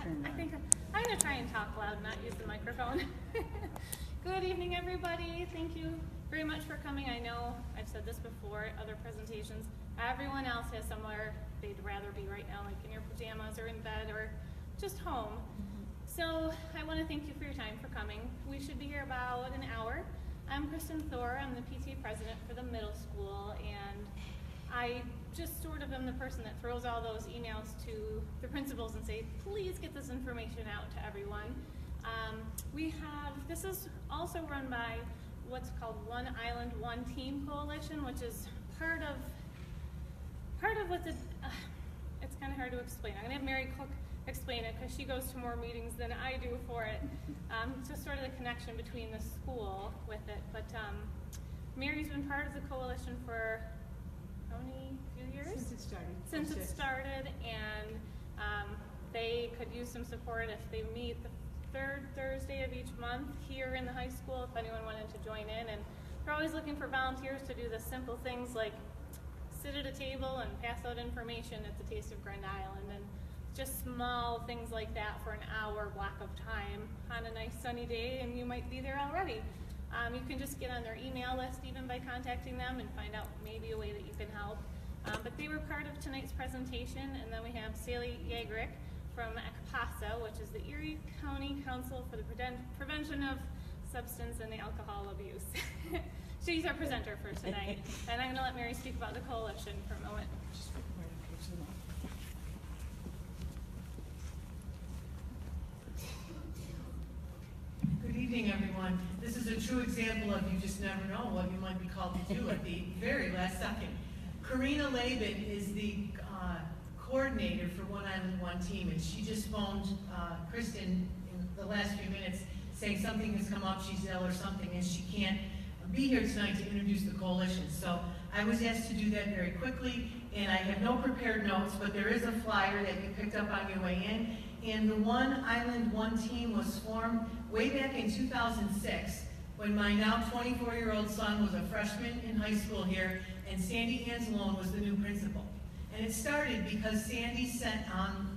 I think I'm going to try and talk loud, not use the microphone. Good evening, everybody. Thank you very much for coming. I know I've said this before at other presentations. Everyone else has somewhere they'd rather be right now, like in your pajamas or in bed or just home. So I want to thank you for your time for coming. We should be here about an hour. I'm Kristen Thor. I'm the PTA president for the middle school, and I just sort of am the person that throws all those emails to the principals and say, please get this information out to everyone. This is also run by what's called One Island, One Team Coalition, which is part of what it's kind of hard to explain. I'm going to have Mary Cook explain it because she goes to more meetings than I do for it. Just sort of the connection between the school with it. But Mary's been part of the coalition for how many years? Since it started, and they could use some support if they meet the third Thursday of each month here in the high school if anyone wanted to join in. And they're always looking for volunteers to do the simple things like sit at a table and pass out information at the Taste of Grand Island, and just small things like that for an hour block of time on a nice sunny day, and you might be there already. You can just get on their email list even by contacting them and find out maybe a way that you can help. But they were part of tonight's presentation, and then we have Sally Yagrick from ECPASA, which is the Erie County Council for the Prevention of Substance and Alcohol Abuse. She's our presenter for tonight, and I'm going to let Mary speak about the coalition for a moment. Good evening, everyone. This is a true example of you just never know what you might be called to do at the very last second. Karina Laban is the coordinator for One Island, One Team, and she just phoned Kristen in the last few minutes saying something has come up, she's ill or something, and she can't be here tonight to introduce the coalition. So I was asked to do that very quickly, and I have no prepared notes, but there is a flyer that you picked up on your way in. And the One Island, One Team was formed way back in 2006 when my now 24-year-old son was a freshman in high school here, and Sandy Anzalone was the new principal. And it started because Sandy sent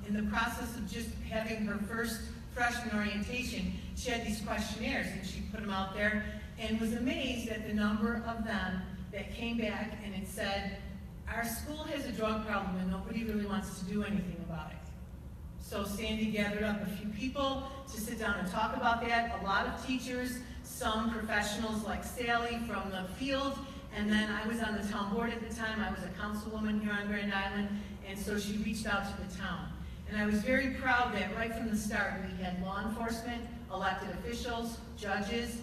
in the process of just having her first freshman orientation, she had these questionnaires and she put them out there and was amazed at the number of them that came back, and it said, our school has a drug problem and nobody really wants to do anything about it. So Sandy gathered up a few people to sit down and talk about that. A lot of teachers, some professionals like Sally from the field, and then I was on the town board at the time. I was a councilwoman here on Grand Island, and so she reached out to the town. And I was very proud that right from the start we had law enforcement, elected officials, judges,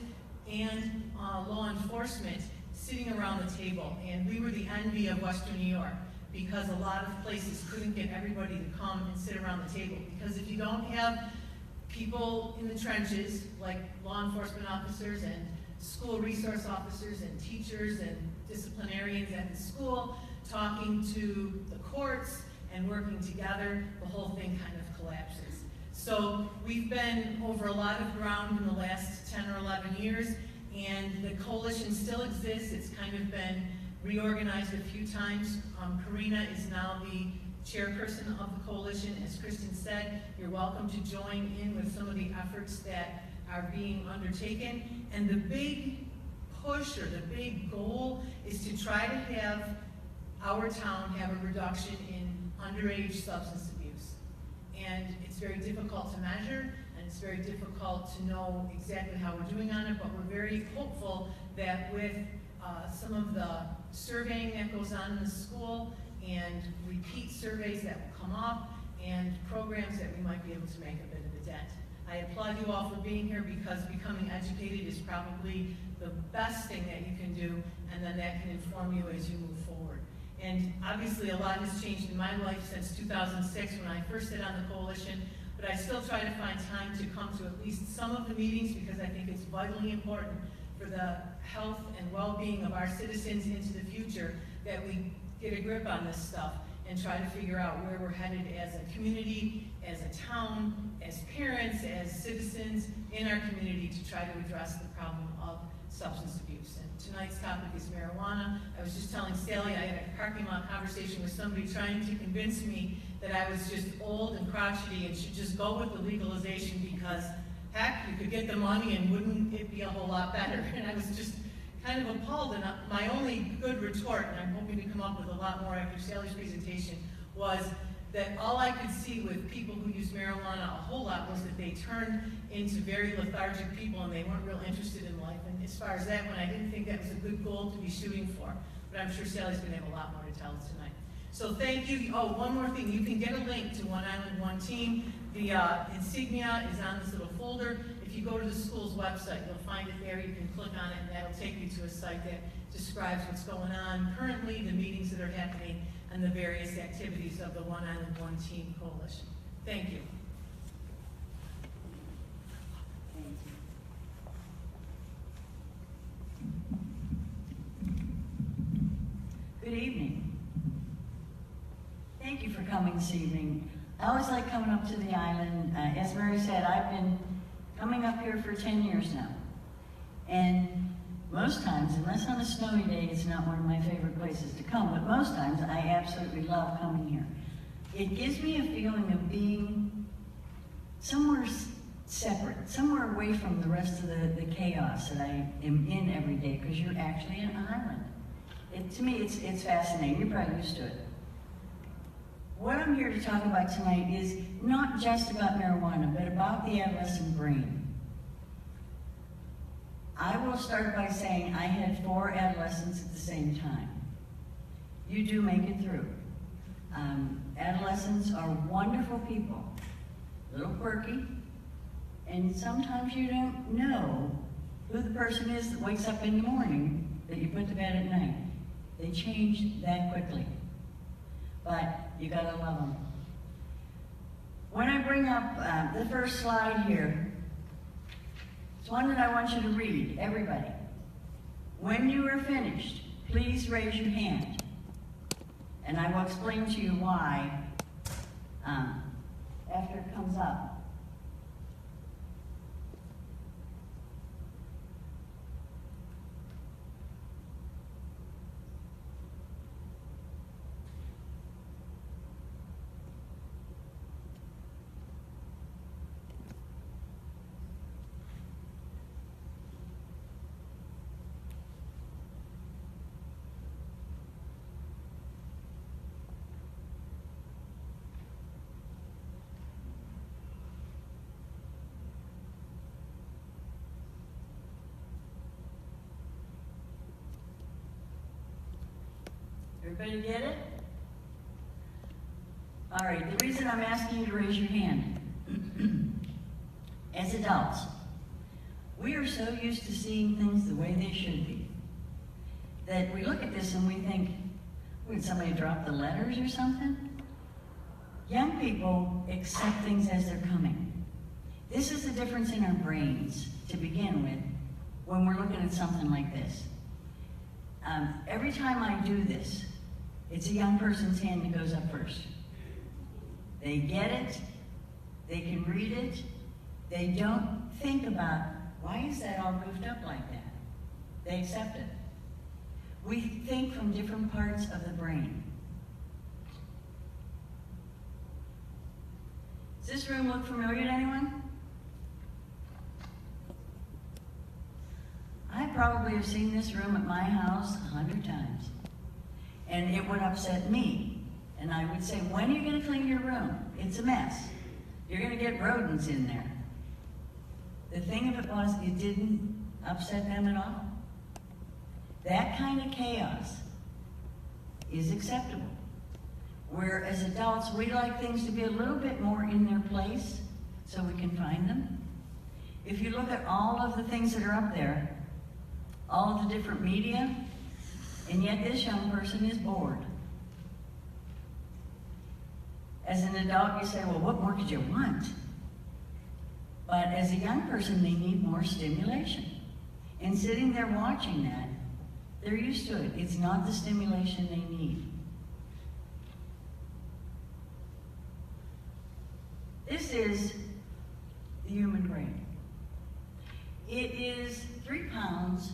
and law enforcement sitting around the table. And we were the envy of Western New York because a lot of places couldn't get everybody to come and sit around the table. Because if you don't have people in the trenches, like law enforcement officers and school resource officers and teachers and disciplinarians at the school talking to the courts and working together, the whole thing kind of collapses. So we've been over a lot of ground in the last 10 or 11 years, and the coalition still exists. It's kind of been reorganized a few times. Karina is now the chairperson of the coalition. As Kristen said, you're welcome to join in with some of the efforts that are being undertaken. And the big push or the big goal is to try to have our town have a reduction in underage substance abuse. And it's very difficult to measure, and it's very difficult to know exactly how we're doing on it, but we're very hopeful that with some of the surveying that goes on in the school and repeat surveys that will come up and programs that we might be able to make a bit of a dent. I applaud you all for being here because becoming educated is probably the best thing that you can do, and then that can inform you as you move forward. And obviously a lot has changed in my life since 2006 when I first sat on the coalition, but I still try to find time to come to at least some of the meetings because I think it's vitally important for the health and well-being of our citizens into the future that we get a grip on this stuff and try to figure out where we're headed as a community, as a town, as parents, as citizens in our community to try to address the problem of substance abuse. And tonight's topic is marijuana. I was just telling Sally I had a parking lot conversation with somebody trying to convince me that I was just old and crotchety and should just go with the legalization because, heck, you could get the money and wouldn't it be a whole lot better? And I was just kind of appalled, and my only good retort, and I'm hoping to come up with a lot more after Sally's presentation, was that all I could see with people who use marijuana a whole lot was that they turned into very lethargic people and they weren't real interested in life. And as far as that went, I didn't think that was a good goal to be shooting for. But I'm sure Sally's going to have a lot more to tell us tonight. So thank you. Oh, one more thing. You can get a link to One Island, One Team. The insignia is on this little folder. If you go to the school's website, you'll find it there. You can click on it, and that'll take you to a site that describes what's going on currently, the meetings that are happening, and the various activities of the One Island, One Team Coalition. Thank you. Good evening. Thank you for coming this evening. I always like coming up to the island. As Mary said, I've been coming up here for 10 years now. And most times, unless on a snowy day, it's not one of my favorite places to come, but most times I absolutely love coming here. It gives me a feeling of being somewhere separate, somewhere away from the rest of the chaos that I am in every day, because you're actually an island. To me, it's fascinating. You're probably used to it. What I'm here to talk about tonight is not just about marijuana, but about the adolescent brain. I will start by saying I had 4 adolescents at the same time. You do make it through. Adolescents are wonderful people, a little quirky, and sometimes you don't know who the person is that wakes up in the morning that you put to bed at night. They change that quickly, but you gotta love them. When I bring up the first slide here, it's one that I want you to read, everybody. When you are finished, please raise your hand, and I will explain to you why after it comes up. Everybody get it? All right, the reason I'm asking you to raise your hand, as adults, we are so used to seeing things the way they should be, that we look at this and we think, would somebody drop the letters or something? Young people accept things as they're coming. This is the difference in our brains, to begin with, when we're looking at something like this. Every time I do this, it's a young person's hand that goes up first. They get it, they can read it, they don't think about, why is that all goofed up like that? They accept it. We think from different parts of the brain. Does this room look familiar to anyone? I probably have seen this room at my house 100 times. And it would upset me. And I would say, when are you going to clean your room? It's a mess. You're going to get rodents in there. The thing of it was, it didn't upset them at all. That kind of chaos is acceptable. Where as adults, we like things to be a little bit more in their place so we can find them. If you look at all of the things that are up there, all of the different media, and yet this young person is bored. As an adult, you say, well, what more could you want? But as a young person, they need more stimulation. And sitting there watching that, they're used to it. It's not the stimulation they need. This is the human brain. It is 3 pounds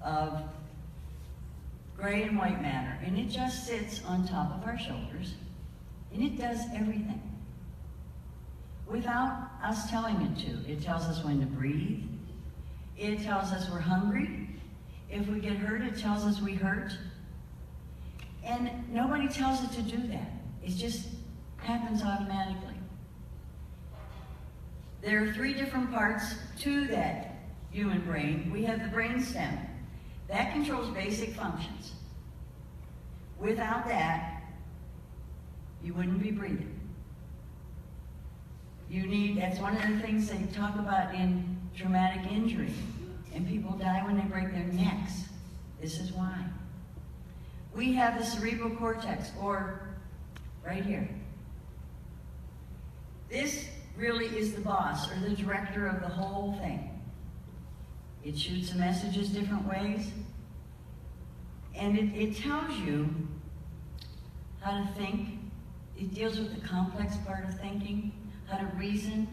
of gray and white matter, and it just sits on top of our shoulders And it does everything. Without us telling it to. It tells us when to breathe. It tells us we're hungry. If we get hurt, it tells us we hurt. And nobody tells it to do that. It just happens automatically. There are 3 different parts to that human brain. We have the brain stem. That controls basic functions. Without that, you wouldn't be breathing. That's one of the things they talk about in traumatic injury. And people die when they break their necks. This is why. We have the cerebral cortex, or right here. This really is the boss, or the director of the whole thing. It shoots the messages different ways. And it tells you how to think. It deals with the complex part of thinking, how to reason,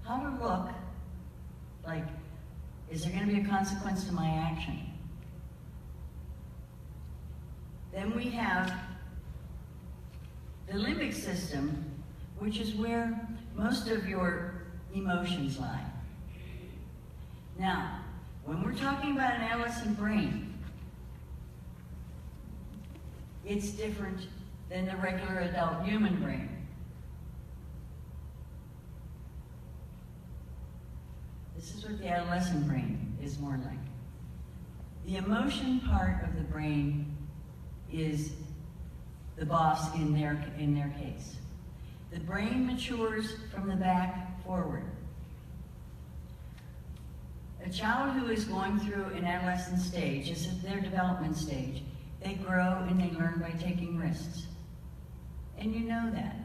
how to look like, is there going to be a consequence to my action? Then we have the limbic system, which is where most of your emotions lie. Now, when we're talking about an adolescent brain, it's different than the regular adult human brain. This is what the adolescent brain is more like. The emotion part of the brain is the boss in their case. The brain matures from the back forward. A child who is going through an adolescent stage, this is their development stage, they grow and they learn by taking risks. And you know that.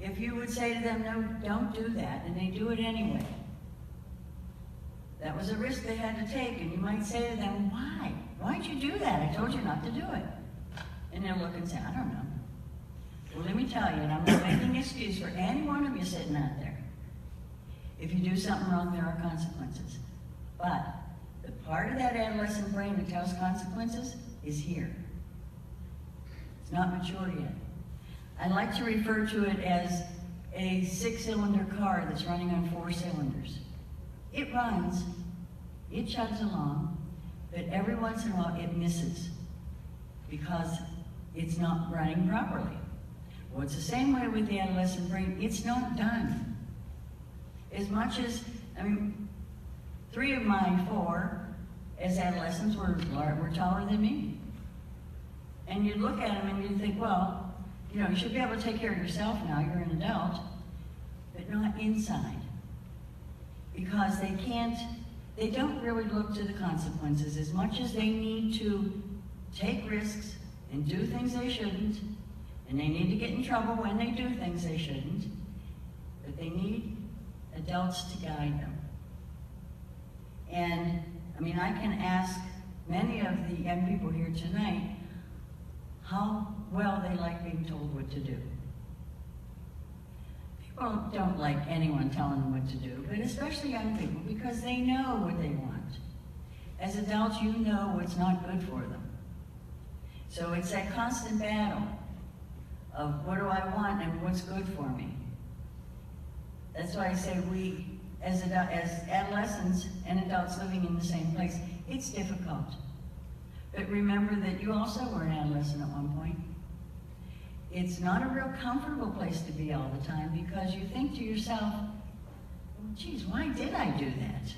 If you would say to them, no, don't do that, and they do it anyway, that was a risk they had to take, and you might say to them, why? Why'd you do that? I told you not to do it. And they'll look and say, I don't know. Well, let me tell you, and I'm not making an excuse for any one of you sitting out there. If you do something wrong, there are consequences. But the part of that adolescent brain that tells consequences is here. It's not matured yet. I like to refer to it as a 6-cylinder car that's running on 4 cylinders. It runs, it chugs along, but every once in a while it misses because it's not running properly. Well, it's the same way with the adolescent brain. It's not done. As much as, 3 of my 4 as adolescents were taller than me. And you look at them and you think, well, you should be able to take care of yourself now, you're an adult, but not inside. Because they don't really look to the consequences as much as they need to take risks and do things they shouldn't, and they need to get in trouble when they do things they shouldn't, but they need adults to guide them. And, I can ask many of the young people here tonight how well they like being told what to do. People don't like anyone telling them what to do, but especially young people, because they know what they want. As adults, you know what's not good for them. So it's that constant battle of what do I want and what's good for me. That's why I say we, as adolescents and adults living in the same place, it's difficult. But remember that you also were an adolescent at one point. It's not a real comfortable place to be all the time because you think to yourself, well, geez, why did I do that?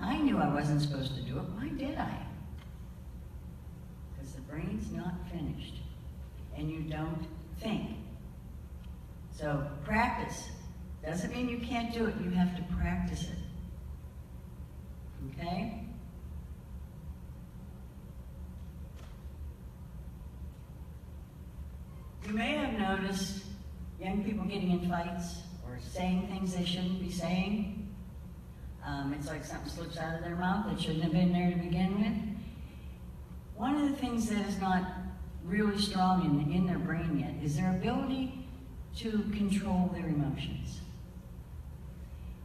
I knew I wasn't supposed to do it. Why did I? Because the brain's not finished and you don't think. So practice. Doesn't mean you can't do it. You have to practice it. Okay? You may have noticed young people getting in fights or saying things they shouldn't be saying. It's like something slips out of their mouth that shouldn't have been there to begin with. One of the things that is not really strong in their brain yet is their ability to control their emotions.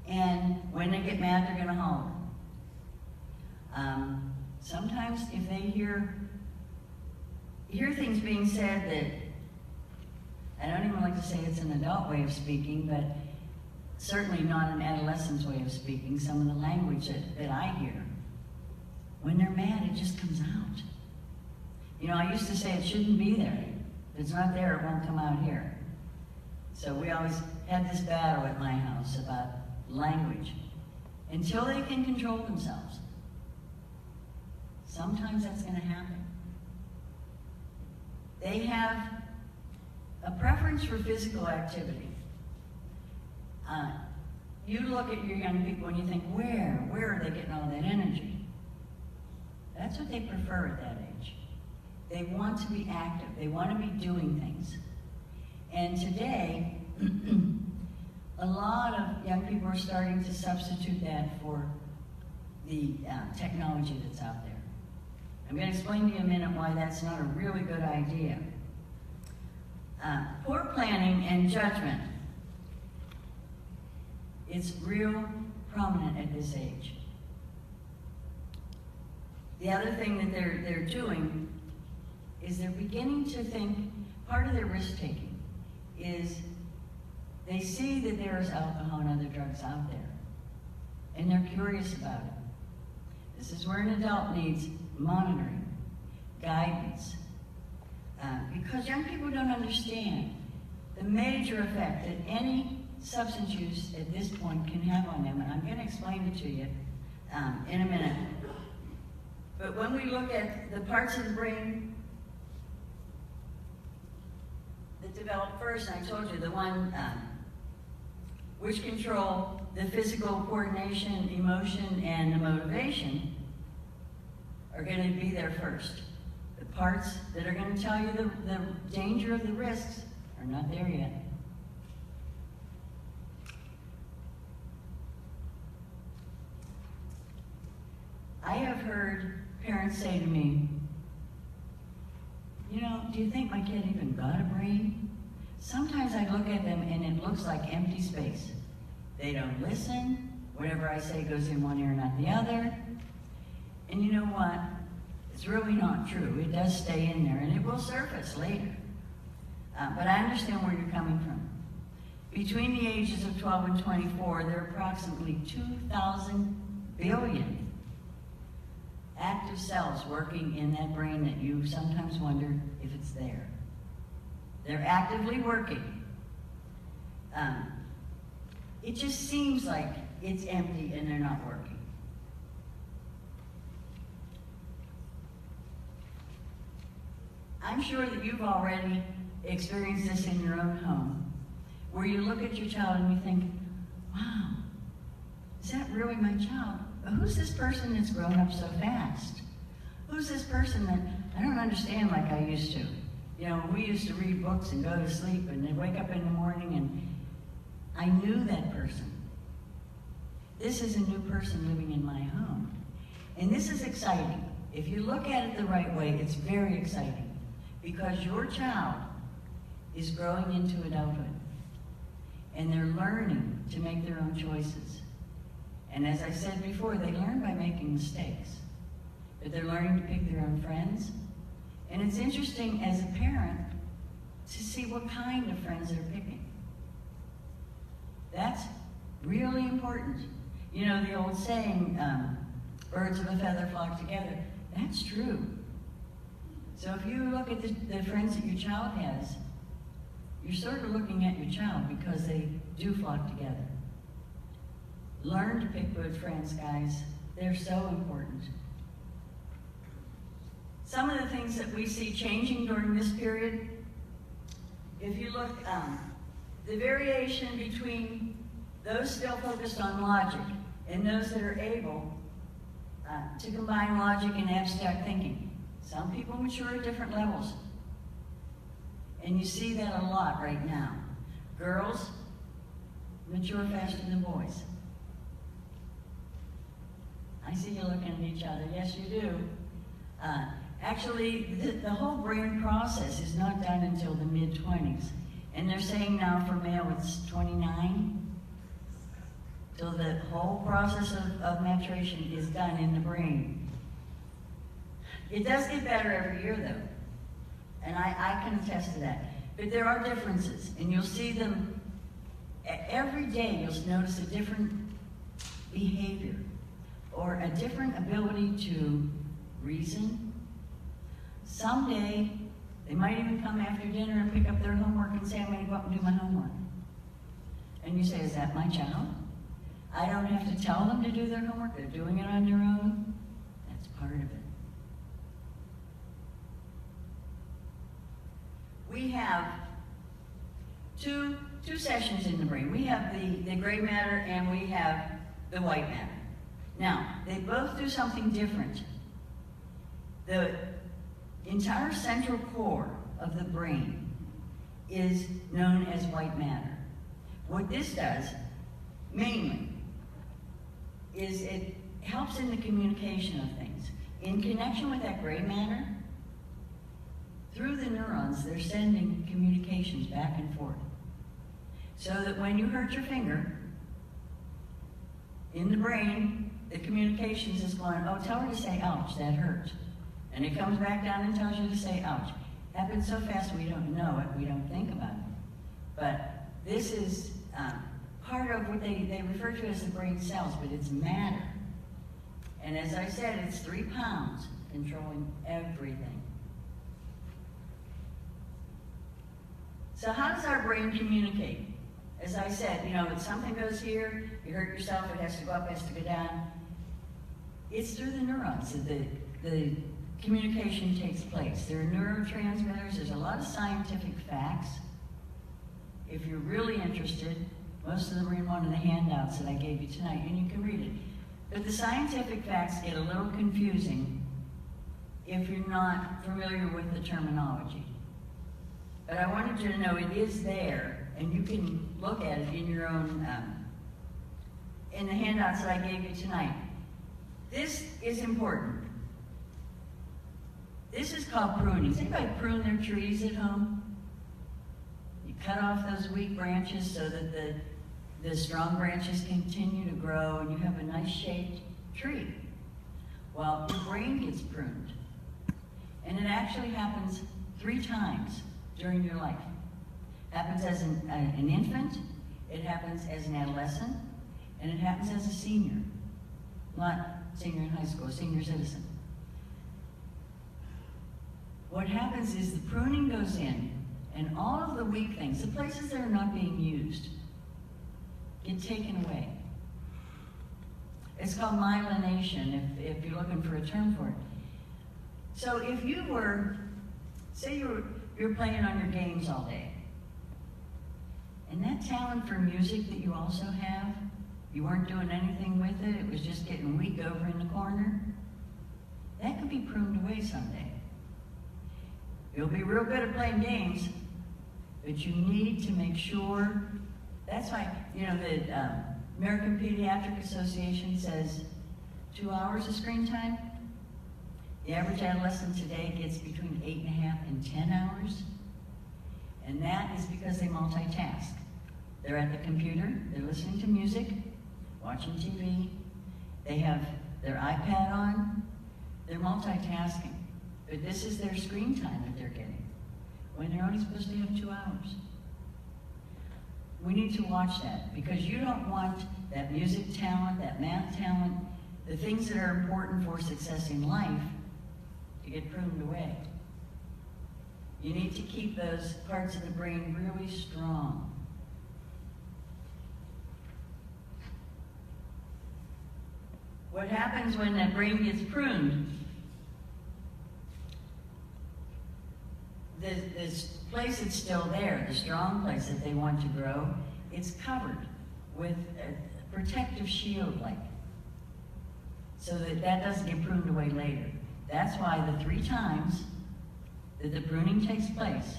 And when they get mad, they're going to holler. Sometimes if they hear things being said that I don't even like to say it's an adult way of speaking, but certainly not an adolescent's way of speaking. Some of the language that I hear, when they're mad, it just comes out. You know, I used to say it shouldn't be there. If it's not there, it won't come out here. So we always had this battle at my house about language. Until they can control themselves. Sometimes that's going to happen. They have a preference for physical activity. You look at your young people and you think, where are they getting all that energy? That's what they prefer at that age. They want to be active. They want to be doing things. And today, a lot of young people are starting to substitute that for the technology that's out there. I'm going to explain to you in a minute why that's not a really good idea. Poor planning and judgment. It's real prominent at this age. The other thing that they're doing is they're beginning to think, part of their risk-taking is they see that there is alcohol and other drugs out there, and they're curious about it. This is where an adult needs monitoring, guidance, because young people don't understand the major effect that any substance use at this point can have on them, and I'm going to explain it to you in a minute. But when we look at the parts of the brain that develop first, I told you the one which control the physical coordination, emotion, and the motivation are going to be there first. The parts that are going to tell you the danger of the risks are not there yet. I have heard parents say to me, you know, do you think my kid even got a brain? Sometimes I look at them and it looks like empty space. They don't listen. Whatever I say goes in one ear, not the other. And you know what? It's really not true. It does stay in there and it will surface later. But I understand where you're coming from. Between the ages of 12 and 24, there are approximately 2,000 billion active cells working in that brain that you sometimes wonder if it's there. They're actively working. It just seems like it's empty and they're not working. I'm sure that you've already experienced this in your own home, where you look at your child and you think, wow, is that really my child? Who's this person that's grown up so fast? Who's this person that I don't understand like I used to? You know, we used to read books and go to sleep and then wake up in the morning and I knew that person. This is a new person living in my home. And this is exciting. If you look at it the right way, it's very exciting because your child is growing into adulthood and they're learning to make their own choices. And as I said before, they learn by making mistakes, but they're learning to pick their own friends. And it's interesting as a parent to see what kind of friends they're picking. That's really important. You know, the old saying, birds of a feather flock together, that's true. So if you look at the friends that your child has, you're sort of looking at your child because they do flock together. Learn to pick good friends, guys. They're so important. Some of the things that we see changing during this period, if you look, the variation between those still focused on logic and those that are able to combine logic and abstract thinking. Some people mature at different levels. And you see that a lot right now. Girls mature faster than boys. I see you looking at each other. Yes, you do. Actually, the whole brain process is not done until the mid-20s. And they're saying now for male it's 29. So the whole process of maturation is done in the brain. It does get better every year, though. And I can attest to that. But there are differences, and you'll see them every day. You'll notice a different behavior or a different ability to reason. Someday, they might even come after dinner and pick up their homework and say, I'm going to go up and do my homework. And you say, is that my child? I don't have to tell them to do their homework. They're doing it on their own. That's part of it. We have two sessions in the brain. We have the gray matter and we have the white matter. Now, they both do something different. The entire central core of the brain is known as white matter. What this does, mainly, is it helps in the communication of things. In connection with that gray matter, through the neurons, they're sending communications back and forth. So that when you hurt your finger, in the brain, the communications is going, oh, tell her to say, ouch, that hurt. And it comes back down and tells you to say, ouch. Happens so fast we don't know it, we don't think about it. But this is part of what they refer to as the brain cells, but it's matter. And as I said, it's 3 pounds controlling everything. So how does our brain communicate? As I said, you know, if something goes here, you hurt yourself, it has to go up, it has to go down. It's through the neurons that the communication takes place. There are neurotransmitters, there's a lot of scientific facts. If you're really interested, most of them are in one of the handouts that I gave you tonight, and you can read it. But the scientific facts get a little confusing if you're not familiar with the terminology. But I wanted you to know it is there, and you can look at it in your own, in the handouts that I gave you tonight. This is important. This is called pruning. Does anybody prune their trees at home? You cut off those weak branches so that the strong branches continue to grow and you have a nice shaped tree. Well, your brain gets pruned. And it actually happens 3 times during your life. It happens as an infant, it happens as an adolescent, and it happens as a senior. Not senior in high school, a senior citizen. What happens is the pruning goes in, and all of the weak things, the places that are not being used, get taken away. It's called myelination, if you're looking for a term for it. So if you were, say you're playing on your games all day, and that talent for music that you also have, you weren't doing anything with it, it was just getting weak over in the corner, that could be pruned away someday. You'll be real good at playing games, but you need to make sure, that's why, you know, the American Pediatric Association says 2 hours of screen time. The average adolescent today gets between 8.5 and 10 hours. And that is because they multitask. They're at the computer, they're listening to music, watching TV, they have their iPad on, they're multitasking. But this is their screen time that they're getting, when they're only supposed to have 2 hours. We need to watch that, because you don't want that music talent, that math talent, the things that are important for success in life to get pruned away. You need to keep those parts of the brain really strong. What happens when that brain gets pruned? This place that's still there, the strong place that they want to grow, it's covered with a protective shield like, so that doesn't get pruned away later. That's why the 3 times that the pruning takes place,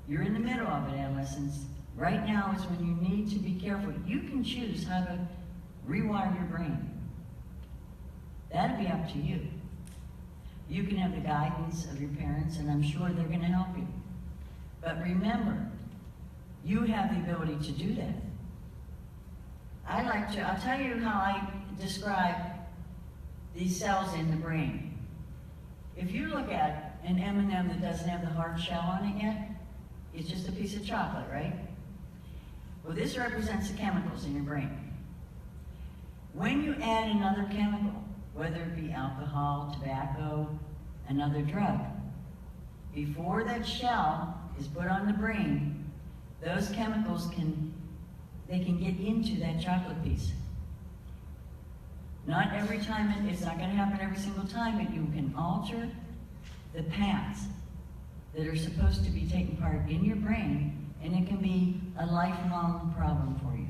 you're in the middle of it, adolescents. Right now is when you need to be careful. You can choose how to rewire your brain. That'd be up to you. You can have the guidance of your parents, and I'm sure they're going to help you. But remember, you have the ability to do that. I'll tell you how I describe these cells in the brain. If you look at an M&M that doesn't have the hard shell on it yet, It's just a piece of chocolate, right? Well, this represents the chemicals in your brain. When you add another chemical, whether it be alcohol, tobacco, another drug, before that shell is put on the brain, those chemicals can get into that chocolate piece. Not every time, it's not going to happen every single time, but you can alter the paths that are supposed to be taking part in your brain, and it can be a lifelong problem for you.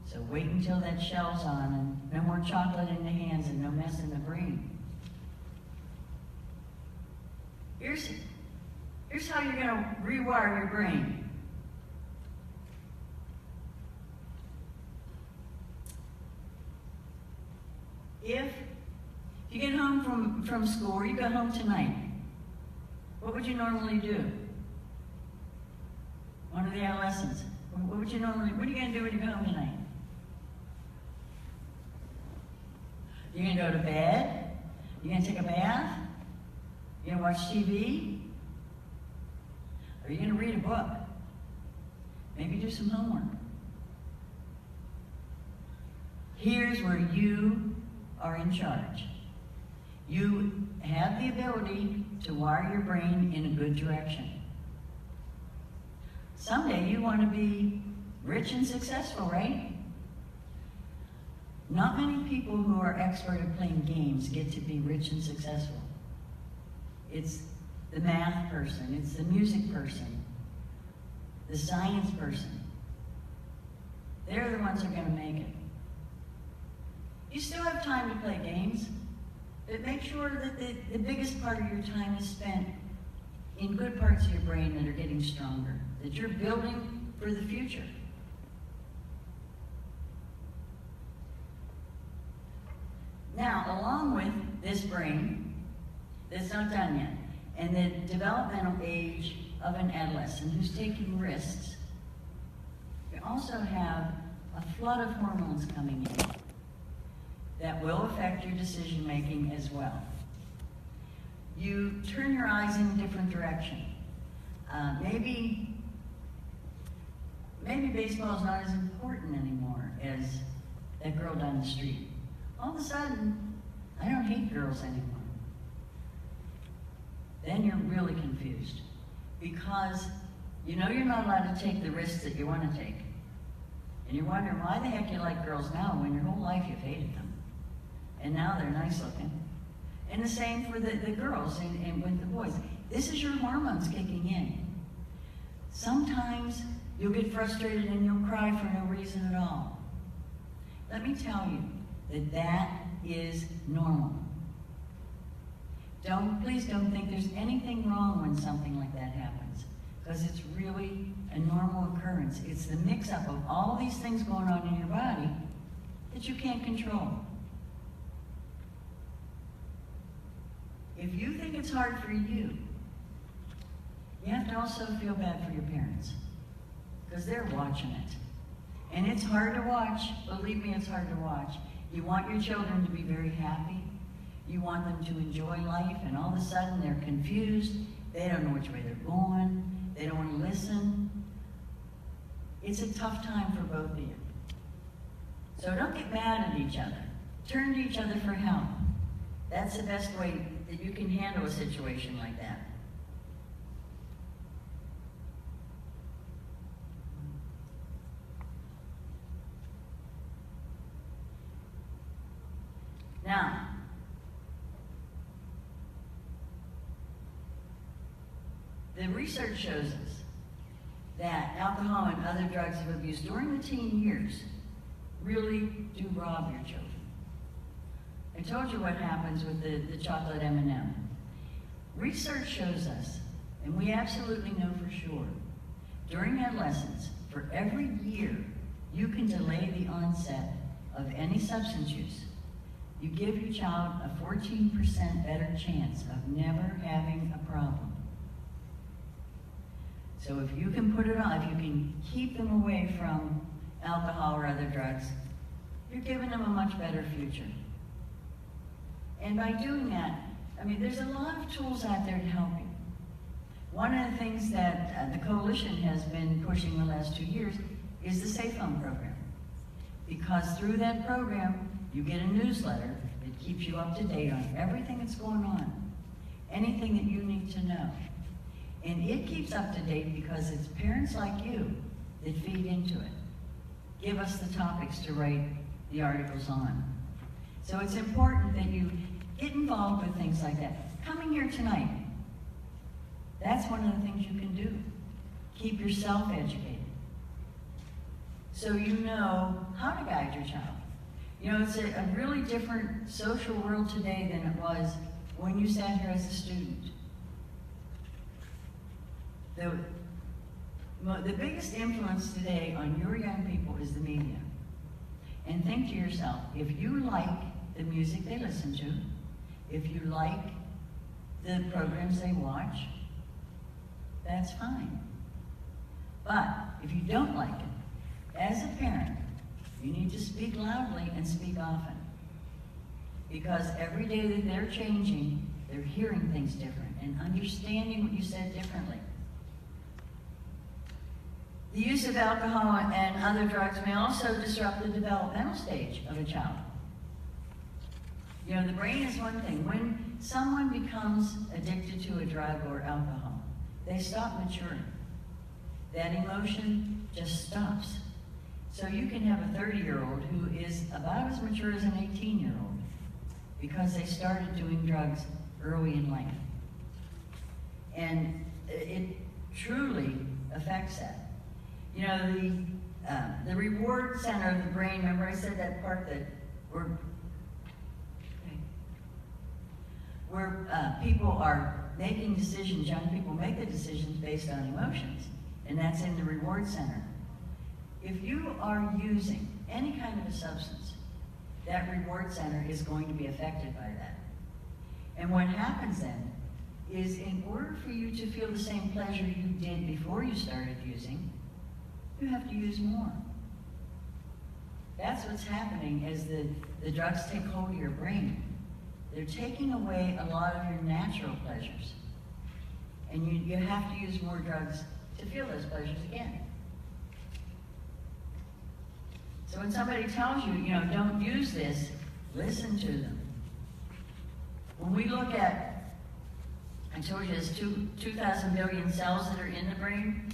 So wait until that shell's on, and no more chocolate in the hands and no mess in the brain. Here's how you're going to rewire your brain. If you get home from school, or you go home tonight, what would you normally do? One of the adolescents. What are you going to do when you go home tonight? You're going to go to bed? You're going to take a bath? You're going to watch TV? Or are you going to read a book? Maybe do some homework. Here's where you are in charge. You have the ability to wire your brain in a good direction. Someday you want to be rich and successful, right? Not many people who are expert at playing games get to be rich and successful. It's the math person, it's the music person, the science person. They're the ones who are going to make it. You still have time to play games, but make sure that the biggest part of your time is spent in good parts of your brain that are getting stronger, that you're building for the future. Now, along with this brain, that's not done yet, and the developmental age of an adolescent who's taking risks, you also have a flood of hormones coming in that will affect your decision making as well. You turn your eyes in a different direction. Maybe baseball is not as important anymore as that girl down the street. All of a sudden, I don't hate girls anymore. Then you're really confused because you know you're not allowed to take the risks that you want to take. And you're wondering why the heck you like girls now when your whole life you've hated them. And now they're nice looking. And the same for the girls and with the boys. This is your hormones kicking in. Sometimes you'll get frustrated and you'll cry for no reason at all. Let me tell you that is normal. Please don't think there's anything wrong when something like that happens, because it's really a normal occurrence. It's the mix-up of all these things going on in your body that you can't control. If you think it's hard for you, you have to also feel bad for your parents, because they're watching it. And it's hard to watch. Believe me, it's hard to watch. You want your children to be very happy. You want them to enjoy life, and all of a sudden they're confused. They don't know which way they're going. They don't want to listen. It's a tough time for both of you. So don't get mad at each other. Turn to each other for help. That's the best way that you can handle a situation like that. Now, the research shows us that alcohol and other drugs of abuse during the teen years really do rob your children. I told you what happens with the chocolate M&M. Research shows us, and we absolutely know for sure, during adolescence, for every year you can delay the onset of any substance use, you give your child a 14% better chance of never having a problem. So if you can put it on, if you can keep them away from alcohol or other drugs, you're giving them a much better future. And by doing that, I mean, there's a lot of tools out there to help you. One of the things that the coalition has been pushing the last 2 years is the Safe Home program. Because through that program, you get a newsletter that keeps you up to date on everything that's going on, anything that you need to know. And it keeps up to date because it's parents like you that feed into it. Give us the topics to write the articles on. So it's important that you get involved with things like that. Coming here tonight, that's one of the things you can do. Keep yourself educated, so you know how to guide your child. You know, it's a really different social world today than it was when you sat here as a student. The biggest influence today on your young people is the media. And think to yourself, if you like the music they listen to, if you like the programs they watch, that's fine. But if you don't like it, as a parent, you need to speak loudly and speak often. Because every day that they're changing, they're hearing things different and understanding what you said differently. The use of alcohol and other drugs may also disrupt the developmental stage of a child. You know, the brain is one thing. When someone becomes addicted to a drug or alcohol, they stop maturing. That emotion just stops. So you can have a 30-year-old who is about as mature as an 18-year-old because they started doing drugs early in life. And it truly affects that. You know, the reward center of the brain, remember I said that part that where people are making decisions, young people make the decisions based on emotions, and that's in the reward center. If you are using any kind of a substance, that reward center is going to be affected by that. And what happens then is, in order for you to feel the same pleasure you did before you started using, you have to use more. That's what's happening as the drugs take hold of your brain. They're taking away a lot of your natural pleasures. And you have to use more drugs to feel those pleasures again. So when somebody tells you, you know, don't use this, listen to them. When we look at, I told you there's 2,000 billion cells that are in the brain.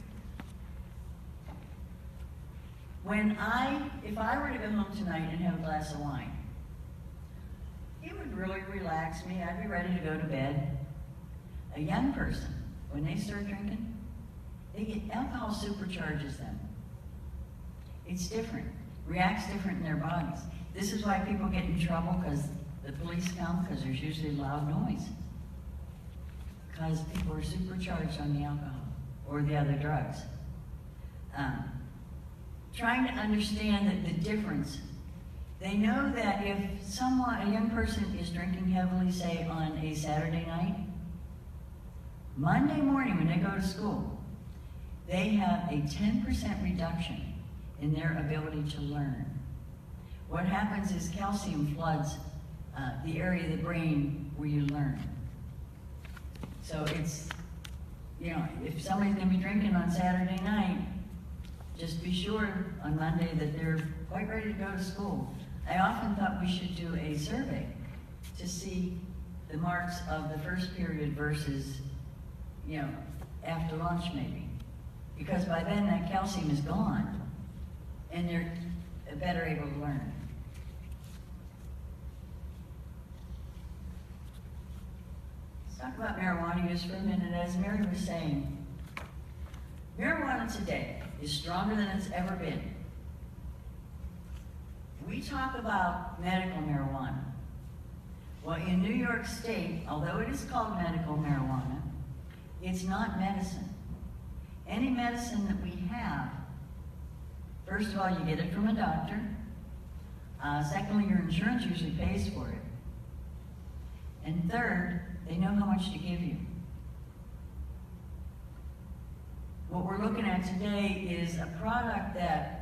If I were to go home tonight and have a glass of wine, it would really relax me. I'd be ready to go to bed. A young person, when they start drinking, alcohol supercharges them. It's different, reacts different in their bodies. This is why people get in trouble because the police come, because there's usually loud noise. Because people are supercharged on the alcohol or the other drugs. Trying to understand the difference. They know that if a young person is drinking heavily, say on a Saturday night, Monday morning when they go to school, they have a 10% reduction in their ability to learn. What happens is calcium floods the area of the brain where you learn. So it's, you know, if somebody's gonna be drinking on Saturday night, just be sure on Monday that they're quite ready to go to school. I often thought we should do a survey to see the marks of the first period versus, you know, after lunch maybe. Because by then that calcium is gone and they're better able to learn. Let's talk about marijuana use for a minute. As Mary was saying, marijuana today is stronger than it's ever been. We talk about medical marijuana. Well, in New York State, although it is called medical marijuana, it's not medicine. Any medicine that we have, first of all, you get it from a doctor. Secondly, your insurance usually pays for it. And third, they know how much to give you. What we're looking at today is a product that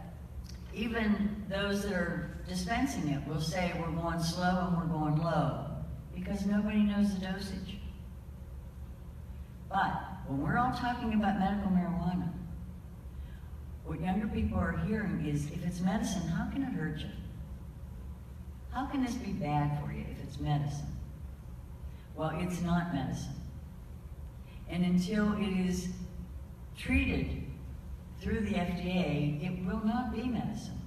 even those that are dispensing it will say we're going slow and we're going low because nobody knows the dosage. But when we're all talking about medical marijuana, what younger people are hearing is, if it's medicine, how can it hurt you? How can this be bad for you if it's medicine? Well, it's not medicine. And until it is treated through the FDA, it will not be medicine.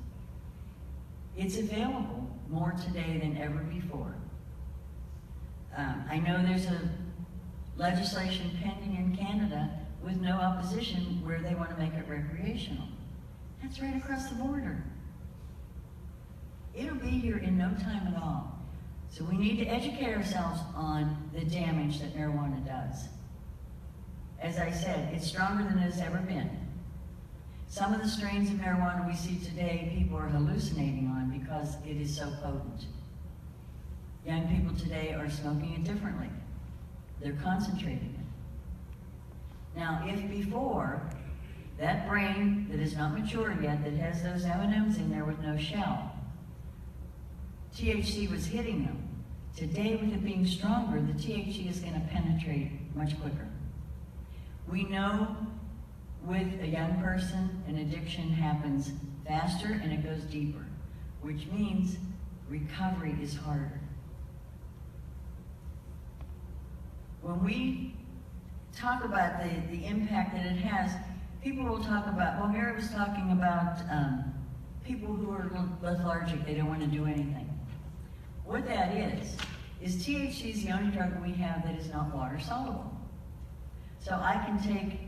It's available more today than ever before. I know there's a legislation pending in Canada with no opposition where they want to make it recreational. That's right across the border. It'll be here in no time at all. So we need to educate ourselves on the damage that marijuana does. As I said, it's stronger than it's ever been. Some of the strains of marijuana we see today, people are hallucinating on because it is so potent. Young people today are smoking it differently. They're concentrating it. Now, if before, that brain that is not mature yet, that has those M&Ms in there with no shell, THC was hitting them. Today, with it being stronger, the THC is going to penetrate much quicker. We know with a young person, an addiction happens faster and it goes deeper, which means recovery is harder. When we talk about the impact that it has, people will talk about, well, Mary was talking about people who are lethargic, they don't want to do anything. What that is THC is the only drug we have that is not water soluble. So I can take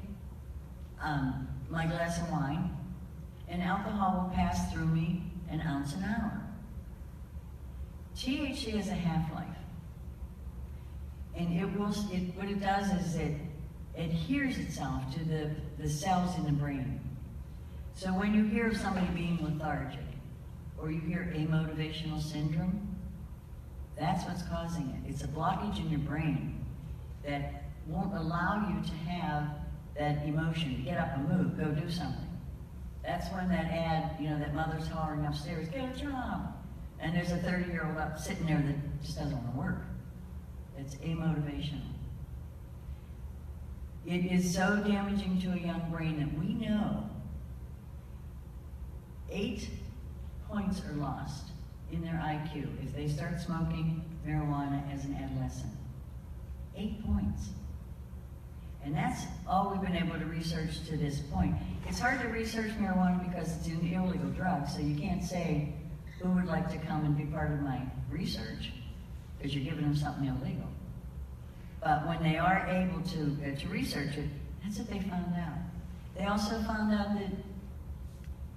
my glass of wine, and alcohol will pass through me an ounce an hour. THC has a half-life. And what it does is it adheres itself to the cells in the brain. So when you hear of somebody being lethargic, or you hear amotivational syndrome, that's what's causing it. It's a blockage in your brain that won't allow you to have that emotion, to get up and move, go do something. That's when that ad, that mother's hollering upstairs, get a job. And there's a 30-year-old up sitting there that just doesn't want to work. It's amotivational. It is so damaging to a young brain that we know 8 points are lost in their IQ if they start smoking marijuana as an adolescent. 8 points. And that's all we've been able to research to this point. It's hard to research marijuana because it's an illegal drug, so you can't say who would like to come and be part of my research, because you're giving them something illegal. But when they are able to research it, that's what they found out. They also found out that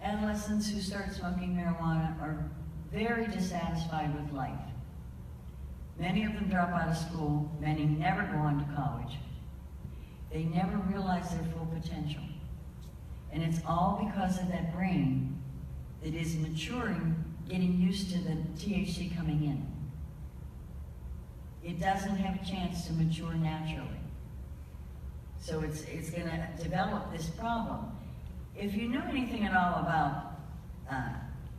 adolescents who start smoking marijuana are very dissatisfied with life. Many of them drop out of school, many never go on to college. They never realize their full potential. And it's all because of that brain that is maturing, getting used to the THC coming in. It doesn't have a chance to mature naturally. So it's going to develop this problem. If you know anything at all about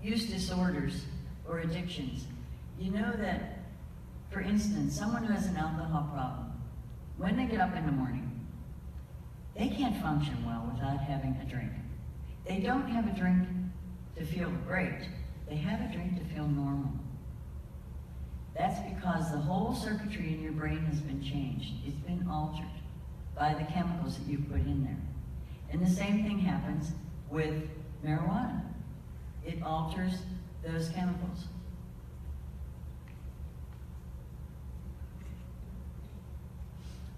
use disorders or addictions, you know that, for instance, someone who has an alcohol problem, when they get up in the morning, they can't function well without having a drink. They don't have a drink to feel great. They have a drink to feel normal. That's because the whole circuitry in your brain has been changed. It's been altered by the chemicals that you put in there. And the same thing happens with marijuana. It alters those chemicals.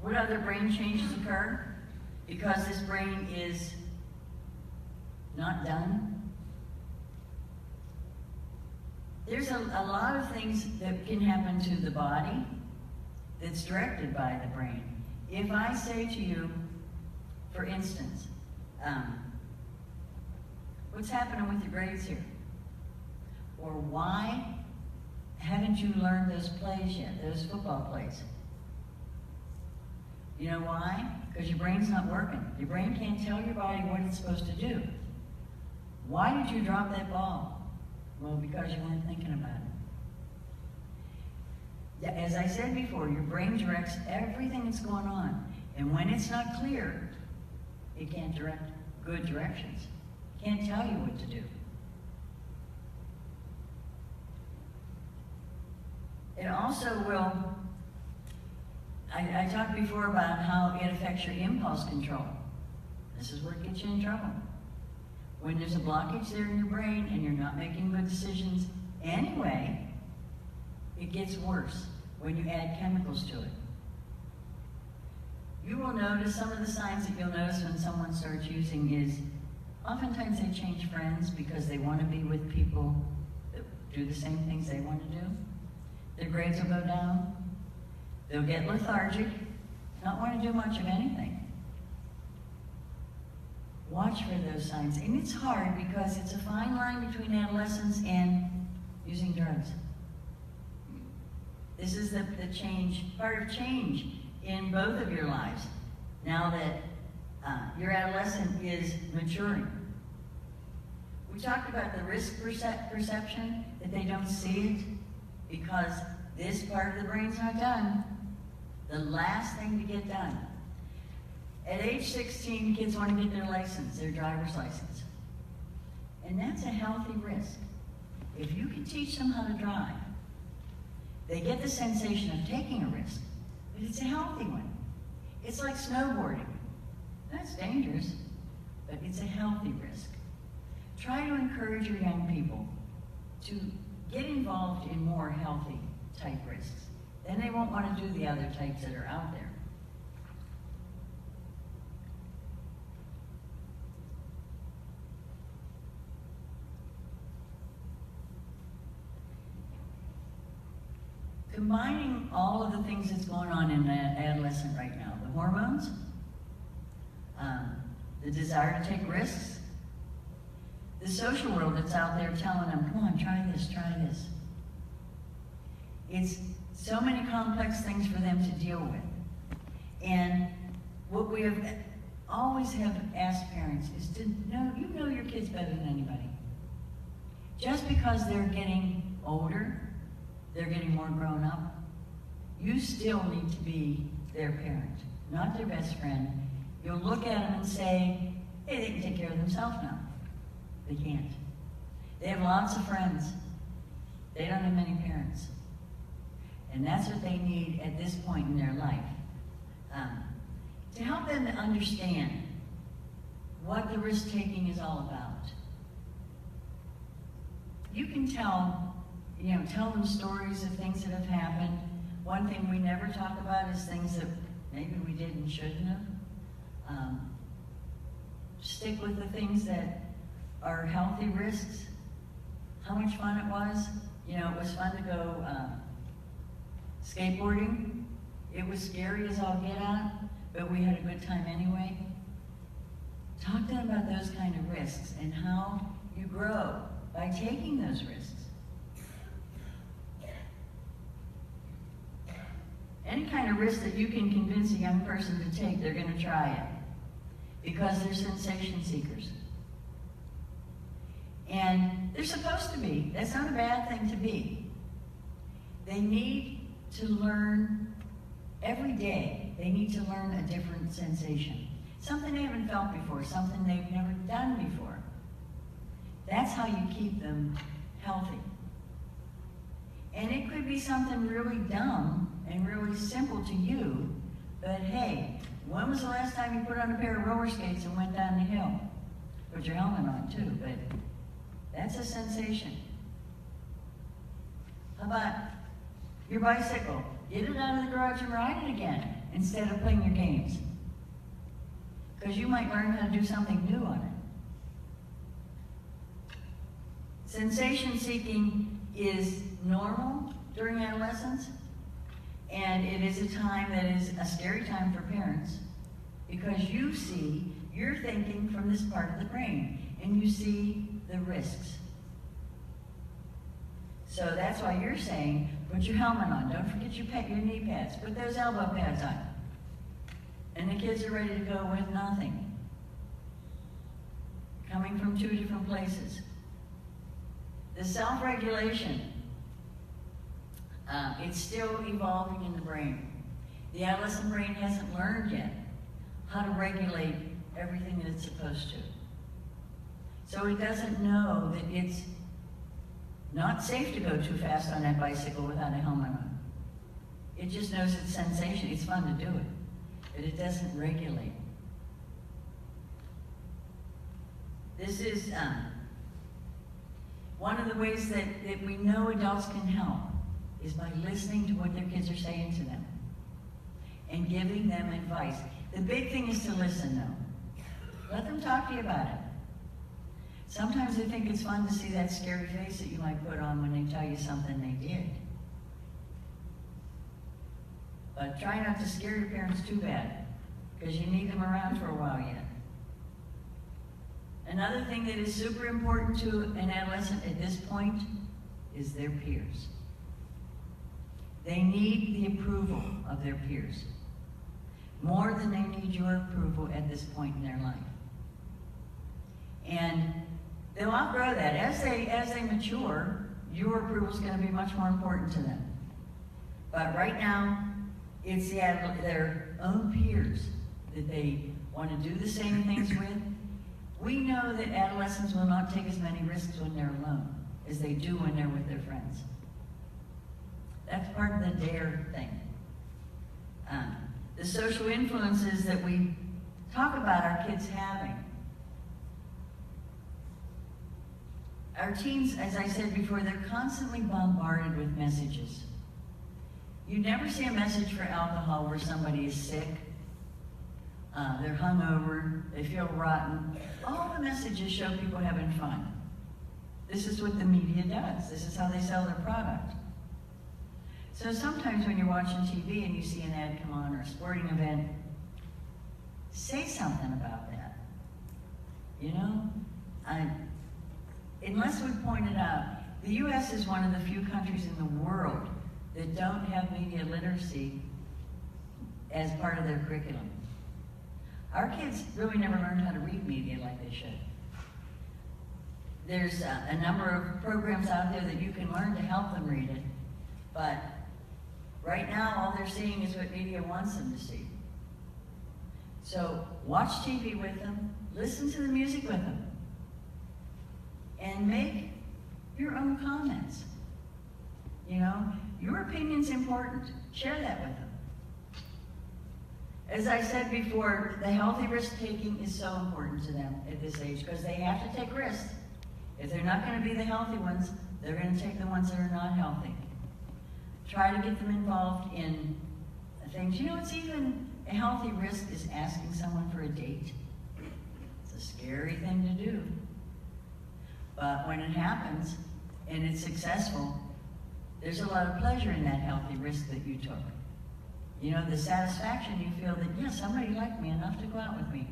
What other brain changes occur? Because this brain is not done. There's a lot of things that can happen to the body that's directed by the brain. If I say to you, for instance, what's happening with your grades here? Or why haven't you learned those plays yet, those football plays? You know why? Because your brain's not working. Your brain can't tell your body what it's supposed to do. Why did you drop that ball? Well, because you weren't thinking about it. As I said before, your brain directs everything that's going on. And when it's not clear, it can't direct good directions. Can't tell you what to do. It also will, I talked before about how it affects your impulse control. This is where it gets you in trouble. When there's a blockage there in your brain and you're not making good decisions anyway, it gets worse when you add chemicals to it. You will notice some of the signs that you'll notice when someone starts using is oftentimes they change friends because they want to be with people that do the same things they want to do. Their grades will go down. They'll get lethargic, not want to do much of anything. Watch for those signs. And it's hard because it's a fine line between adolescence and using drugs. This is the change, part of change in both of your lives. Now that your adolescent is maturing. We talked about the risk perception, that they don't see it because this part of the brain's not done. The last thing to get done. At age 16, kids want to get their license, their driver's license. And that's a healthy risk. If you can teach them how to drive, they get the sensation of taking a risk, but it's a healthy one. It's like snowboarding. That's dangerous, but it's a healthy risk. Try to encourage your young people to get involved in more healthy type risks. Then they won't want to do the other types that are out there. Combining all of the things that's going on in an adolescent right now, the hormones, the desire to take risks, the social world that's out there telling them, come on, try this, try this. It's so many complex things for them to deal with. And what we have always have asked parents is to know, you know your kids better than anybody. Just because they're getting older, they're getting more grown up, you still need to be their parent, not their best friend. You'll look at them and say, hey, they can take care of themselves now. They can't. They have lots of friends. They don't have many parents. And that's what they need at this point in their life. To help them to understand what the risk-taking is all about. You can tell them stories of things that have happened. One thing we never talk about is things that maybe we did and shouldn't have. Stick with the things that are healthy risks. How much fun it was. It was fun to go skateboarding. It was scary as all get out, but we had a good time anyway. Talk to them about those kind of risks and how you grow by taking those risks. Any kind of risk that you can convince a young person to take, they're going to try it because they're sensation seekers. And they're supposed to be. That's not a bad thing to be. They need to learn every day. They need to learn a different sensation. Something they haven't felt before, something they've never done before. That's how you keep them healthy. And it could be something really dumb and really simple to you, but hey, when was the last time you put on a pair of roller skates and went down the hill? Put your helmet on too, but that's a sensation. How about your bicycle? Get it out of the garage and ride it again instead of playing your games. Because you might learn how to do something new on it. Sensation seeking is normal during adolescence, and it is a time that is a scary time for parents because you're thinking from this part of the brain, and you see the risks. So that's why you're saying, put your helmet on, don't forget your knee pads, put those elbow pads on. And the kids are ready to go with nothing. Coming from two different places. The self-regulation, it's still evolving in the brain. The adolescent brain hasn't learned yet how to regulate everything that it's supposed to. So it doesn't know that it's not safe to go too fast on that bicycle without a helmet on. It just knows it's sensation, it's fun to do it, but it doesn't regulate. This is one of the ways that we know adults can help is by listening to what their kids are saying to them and giving them advice. The big thing is to listen, though. Let them talk to you about it. Sometimes I think it's fun to see that scary face that you might put on when they tell you something they did. But try not to scare your parents too bad, because you need them around for a while yet. Another thing that is super important to an adolescent at this point is their peers. They need the approval of their peers more than they need your approval at this point in their life. And they'll outgrow that. As they mature, your approval is going to be much more important to them. But right now, it's their own peers that they want to do the same things with. We know that adolescents will not take as many risks when they're alone as they do when they're with their friends. That's part of the DARE thing. The social influences that we talk about our kids having. Our teens, as I said before, they're constantly bombarded with messages. You never see a message for alcohol where somebody is sick, they're hungover, they feel rotten. All the messages show people having fun. This is what the media does. This is how they sell their product. So sometimes when you're watching TV and you see an ad come on or a sporting event, say something about that. You know? Unless we point it out, the U.S. is one of the few countries in the world that don't have media literacy as part of their curriculum. Our kids really never learned how to read media like they should. There's a number of programs out there that you can learn to help them read it, but right now all they're seeing is what media wants them to see. So watch TV with them, listen to the music with them, and make your own comments. You know, your opinion's important. Share that with them. As I said before, the healthy risk-taking is so important to them at this age because they have to take risks. If they're not going to be the healthy ones, they're going to take the ones that are not healthy. Try to get them involved in things. You know, it's even a healthy risk is asking someone for a date. It's a scary thing to do. But when it happens and it's successful, there's a lot of pleasure in that healthy risk that you took. You know, the satisfaction you feel that, yeah, somebody liked me enough to go out with me.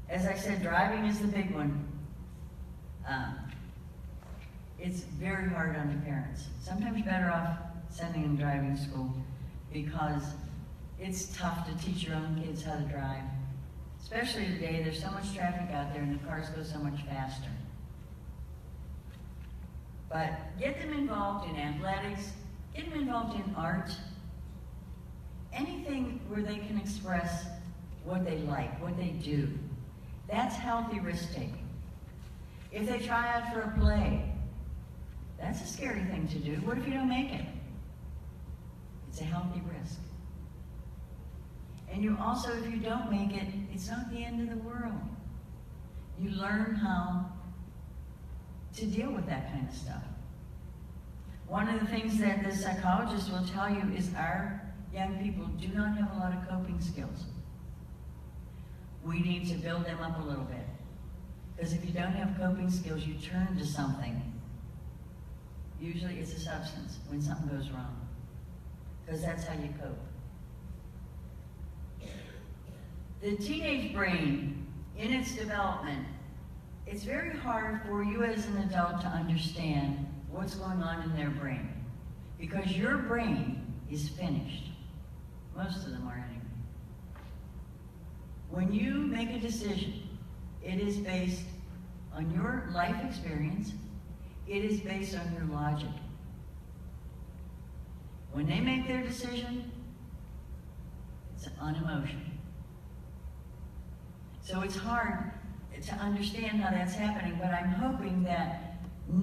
As I said, driving is the big one. It's very hard on the parents. Sometimes better off sending them to driving school because it's tough to teach your own kids how to drive. Especially today, there's so much traffic out there and the cars go so much faster. But get them involved in athletics, get them involved in art, anything where they can express what they like, what they do. That's healthy risk-taking. If they try out for a play, that's a scary thing to do. What if you don't make it? It's a healthy risk. And you also, if you don't make it, it's not the end of the world. You learn how to deal with that kind of stuff. One of the things that the psychologist will tell you is our young people do not have a lot of coping skills. We need to build them up a little bit. Because if you don't have coping skills, you turn to something. Usually it's a substance when something goes wrong. Because that's how you cope. The teenage brain, in its development, it's very hard for you as an adult to understand what's going on in their brain. Because your brain is finished. Most of them are anyway. When you make a decision, it is based on your life experience. It is based on your logic. When they make their decision, on emotion. So it's hard to understand how that's happening, but I'm hoping that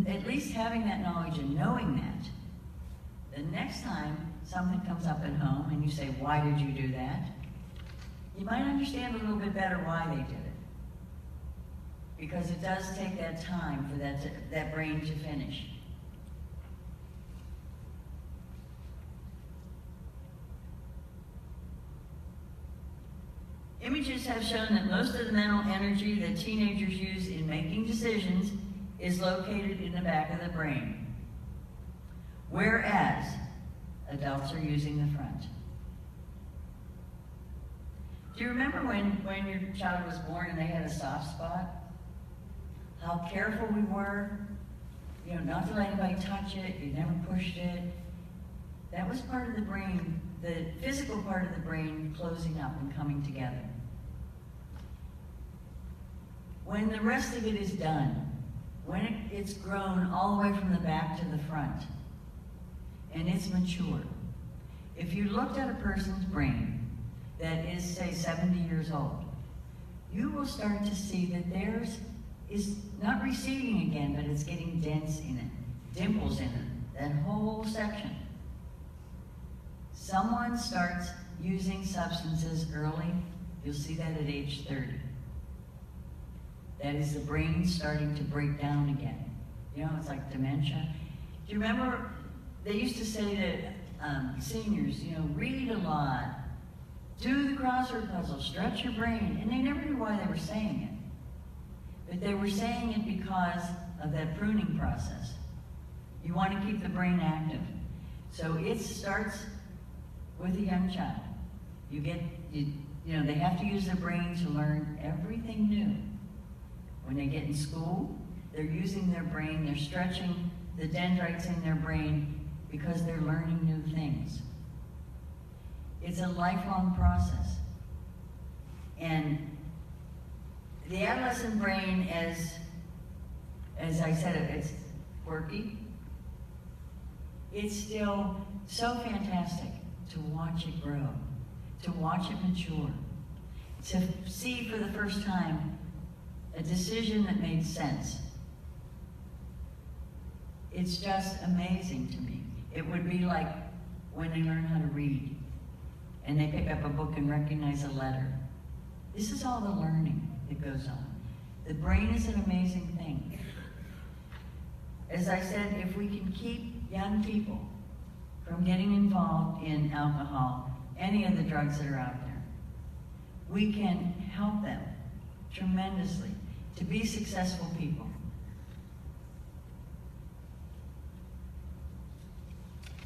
at least having that knowledge and knowing that, the next time something comes up at home and you say, why did you do that? You might understand a little bit better why they did it. Because it does take that time for that brain to finish. Images have shown that most of the mental energy that teenagers use in making decisions is located in the back of the brain, whereas adults are using the front. Do you remember when your child was born and they had a soft spot? How careful we were, not to let anybody touch it, you never pushed it. That was part of the brain, the physical part of the brain closing up and coming together. When the rest of it is done, when it's grown all the way from the back to the front, and it's mature, if you looked at a person's brain that is, say, 70 years old, you will start to see that theirs is not receding again, but it's getting dense in it, dimples in it, that whole section. Someone starts using substances early, you'll see that at age 30. That is the brain starting to break down again. It's like dementia. Do you remember, they used to say to seniors, read a lot, do the crossword puzzle, stretch your brain, and they never knew why they were saying it. But they were saying it because of that pruning process. You want to keep the brain active. So it starts with a young child. They have to use their brain to learn everything new. When they get in school, they're using their brain, they're stretching the dendrites in their brain because they're learning new things. It's a lifelong process. And the adolescent brain, as I said, it's quirky. It's still so fantastic to watch it grow, to watch it mature, to see for the first time a decision that made sense. It's just amazing to me. It would be like when they learn how to read and they pick up a book and recognize a letter. This is all the learning that goes on. The brain is an amazing thing. As I said, if we can keep young people from getting involved in alcohol, any of the drugs that are out there, we can help them tremendously to be successful people.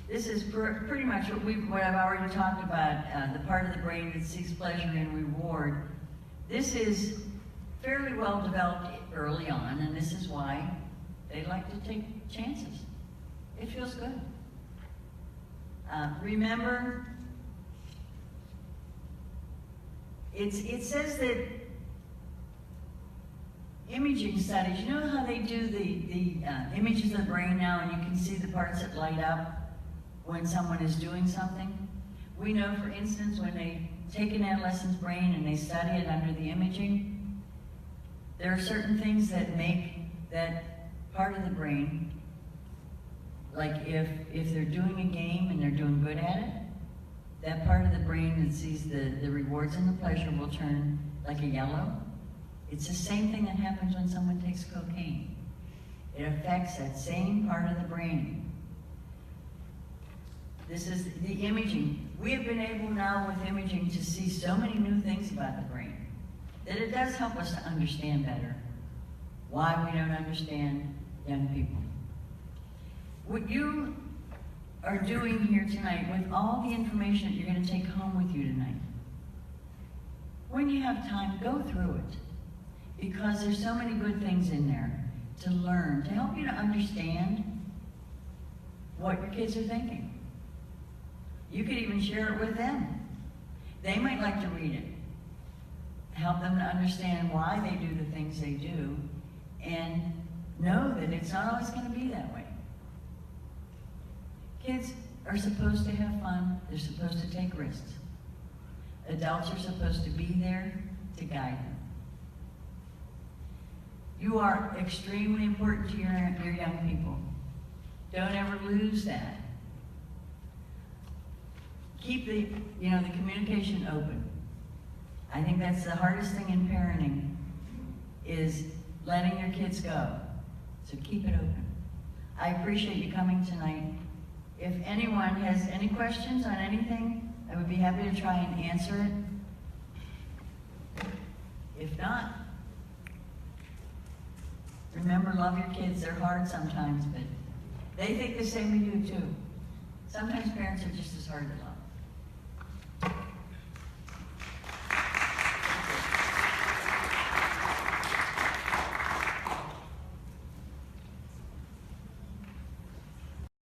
This is pretty much what I've already talked about, the part of the brain that seeks pleasure and reward. This is fairly well developed early on, and this is why they like to take chances. It feels good. Remember, it says that imaging studies, you know how they do the images of the brain now, and you can see the parts that light up when someone is doing something? We know, for instance, when they take an adolescent's brain and they study it under the imaging, there are certain things that make that part of the brain, like if they're doing a game and they're doing good at it, that part of the brain that sees the rewards and the pleasure will turn like a yellow. It's the same thing that happens when someone takes cocaine. It affects that same part of the brain. This is the imaging. We have been able now with imaging to see so many new things about the brain that it does help us to understand better why we don't understand young people. What you are doing here tonight with all the information that you're going to take home with you tonight, when you have time, go through it, because there's so many good things in there to learn, to help you to understand what your kids are thinking. You could even share it with them. They might like to read it. Help them to understand why they do the things they do, and know that it's not always going to be that way. Kids are supposed to have fun. They're supposed to take risks. Adults are supposed to be there to guide them. You are extremely important to your young people. Don't ever lose that. Keep the communication open. I think that's the hardest thing in parenting, is letting your kids go. So keep it open. I appreciate you coming tonight. If anyone has any questions on anything, I would be happy to try and answer it. If not, remember, love your kids. They're hard sometimes, but they think the same of you too. Sometimes parents are just as hard to love.